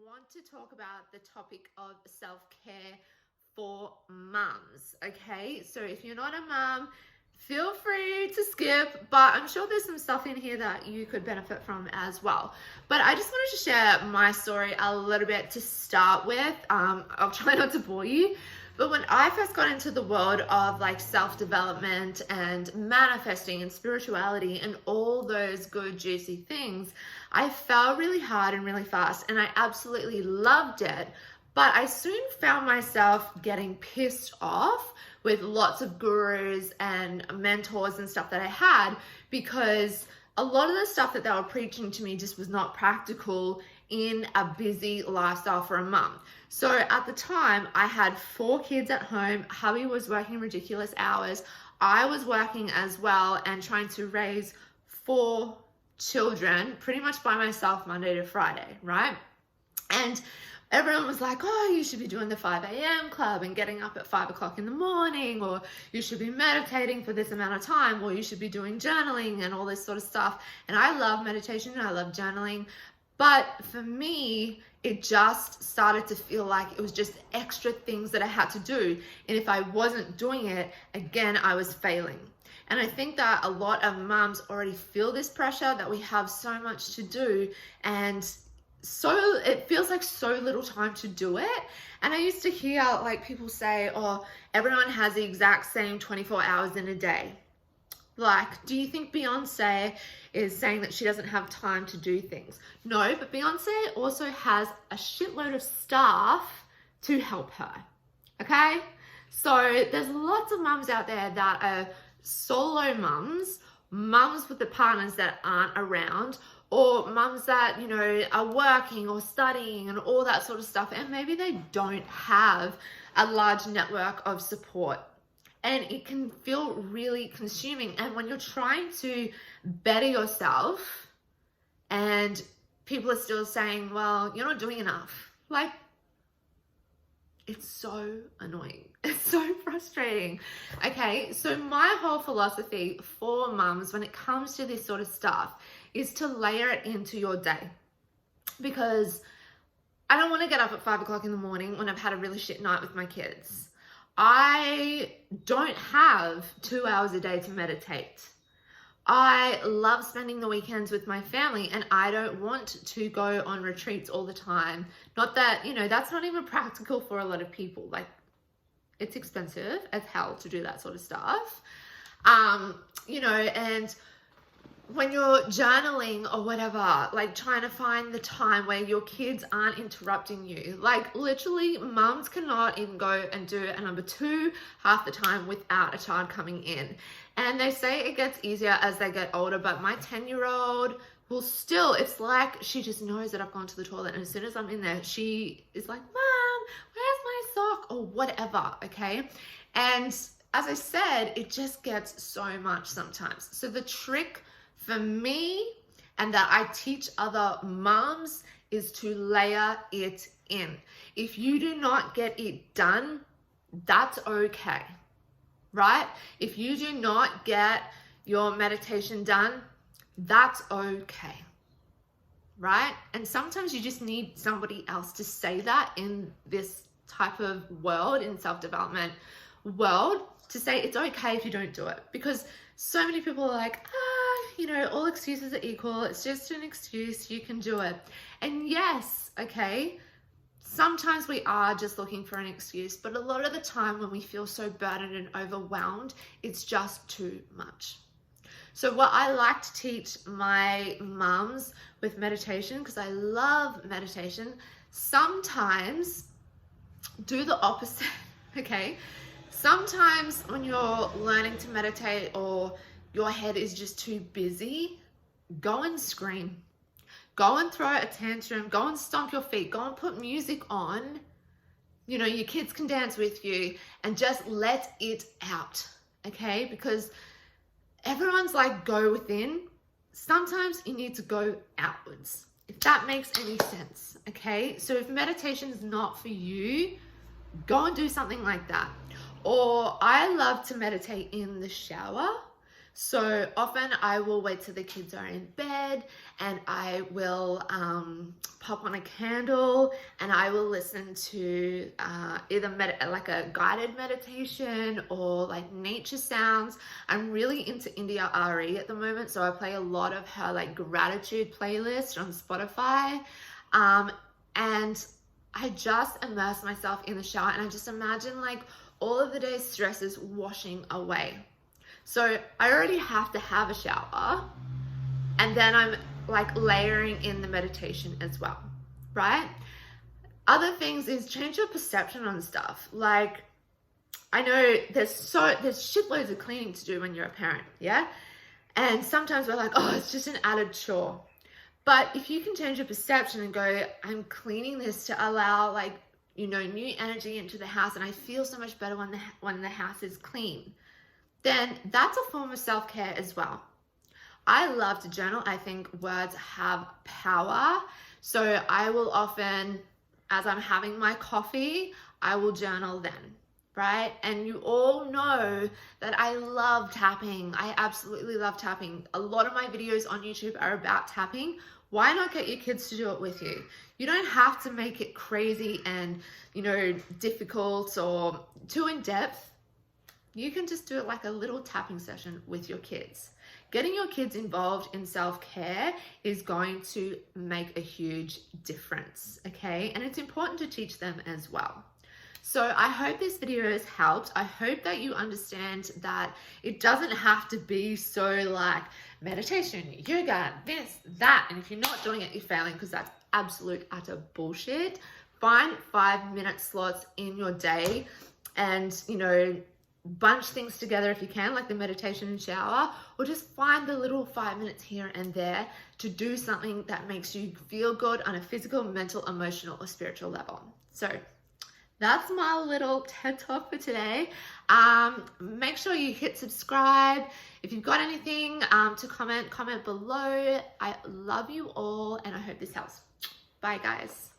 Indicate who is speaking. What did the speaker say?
Speaker 1: want to talk about the topic of self-care for mums. Okay, so if you're not a mum, feel free to skip, but I'm sure there's some stuff in here that you could benefit from as well. But I just wanted to share my story a little bit to start with. I'll try not to bore you. But when I first got into the world of like self-development and manifesting and spirituality and all those good juicy things, I fell really hard and really fast, and I absolutely loved it. But I soon found myself getting pissed off with lots of gurus and mentors and stuff that I had, because a lot of the stuff that they were preaching to me just was not practical in a busy lifestyle for a mum. So at the time, I had 4 kids at home. Hubby was working ridiculous hours. I was working as well and trying to raise 4 children pretty much by myself Monday to Friday, right? And everyone was like, oh, you should be doing the 5 a.m. club and getting up at 5 o'clock in the morning, or you should be meditating for this amount of time, or you should be doing journaling and all this sort of stuff. And I love meditation and I love journaling. But for me, it just started to feel like it was just extra things that I had to do. And if I wasn't doing it, again, I was failing. And I think that a lot of mums already feel this pressure that we have so much to do, and so it feels like so little time to do it. And I used to hear like people say, oh, everyone has the exact same 24 hours in a day. Like, do you think Beyonce is saying that she doesn't have time to do things? No, but Beyonce also has a shitload of staff to help her, okay? So there's lots of mums out there that are solo mums, mums with the partners that aren't around, or mums that, you know, are working or studying and all that sort of stuff, and maybe they don't have a large network of support. And it can feel really consuming. And when you're trying to better yourself and people are still saying, well, you're not doing enough, like, it's so annoying. It's so frustrating. Okay, so my whole philosophy for mums when it comes to this sort of stuff is to layer it into your day. Because I don't want to get up at 5 o'clock in the morning when I've had a really shit night with my kids. I don't have 2 hours a day to meditate. I love spending the weekends with my family, and I don't want to go on retreats all the time. Not that, you know, that's not even practical for a lot of people. Like, it's expensive as hell to do that sort of stuff. You know, and when you're journaling or whatever, like trying to find the time where your kids aren't interrupting you. Like, literally, mums cannot even go and do a number 2 half the time without a child coming in. And they say it gets easier as they get older, but my 10-year-old will still, it's like she just knows that I've gone to the toilet, and as soon as I'm in there, she is like, Mom, where's my sock? Or whatever, okay? And as I said, it just gets so much sometimes. So the trick for me, and that I teach other moms, is to layer it in. If you do not get it done, that's okay, right? If you do not get your meditation done, that's okay, right? And sometimes you just need somebody else to say that in this type of world, in self-development world, to say it's okay if you don't do it. Because so many people are like, you know, all excuses are equal. It's just an excuse. You can do it. And yes, okay, sometimes we are just looking for an excuse, but a lot of the time when we feel so burdened and overwhelmed, it's just too much. So what I like to teach my mums with meditation, because I love meditation, sometimes do the opposite, okay? Sometimes when you're learning to meditate or your head is just too busy, go and scream. Go and throw a tantrum. Go and stomp your feet. Go and put music on. You know, your kids can dance with you, and just let it out, okay? Because everyone's like, go within. Sometimes you need to go outwards, if that makes any sense, okay? So if meditation is not for you, go and do something like that. Or I love to meditate in the shower. So often I will wait till the kids are in bed and I will pop on a candle and I will listen to either like a guided meditation or like nature sounds. I'm really into India Ari at the moment, so I play a lot of her like gratitude playlist on Spotify. And I just immerse myself in the shower and I just imagine like all of the day's stresses washing away. So I already have to have a shower and then I'm like layering in the meditation as well, right? Other things is change your perception on stuff. Like I know there's shitloads of cleaning to do when you're a parent, yeah? And sometimes we're like, oh, it's just an added chore. But if you can change your perception and go, I'm cleaning this to allow like, you know, new energy into the house and I feel so much better when the house is clean, then that's a form of self-care as well. I love to journal. I think words have power. So I will often, as I'm having my coffee, I will journal then, right? And you all know that I love tapping. I absolutely love tapping. A lot of my videos on YouTube are about tapping. Why not get your kids to do it with you? You don't have to make it crazy and, you know, difficult or too in-depth. You can just do it like a little tapping session with your kids. Getting your kids involved in self-care is going to make a huge difference, okay? And it's important to teach them as well. So I hope this video has helped. I hope that you understand that it doesn't have to be so like meditation, yoga, this, that. And if you're not doing it, you're failing, because that's absolute utter bullshit. Find 5-minute slots in your day and, you know, bunch things together if you can, like the meditation and shower, or just find the little 5 minutes here and there to do something that makes you feel good on a physical, mental, emotional, or spiritual level. So that's my little TED Talk for today. Make sure you hit subscribe. If you've got anything to comment below. I love you all and I hope this helps. Bye guys.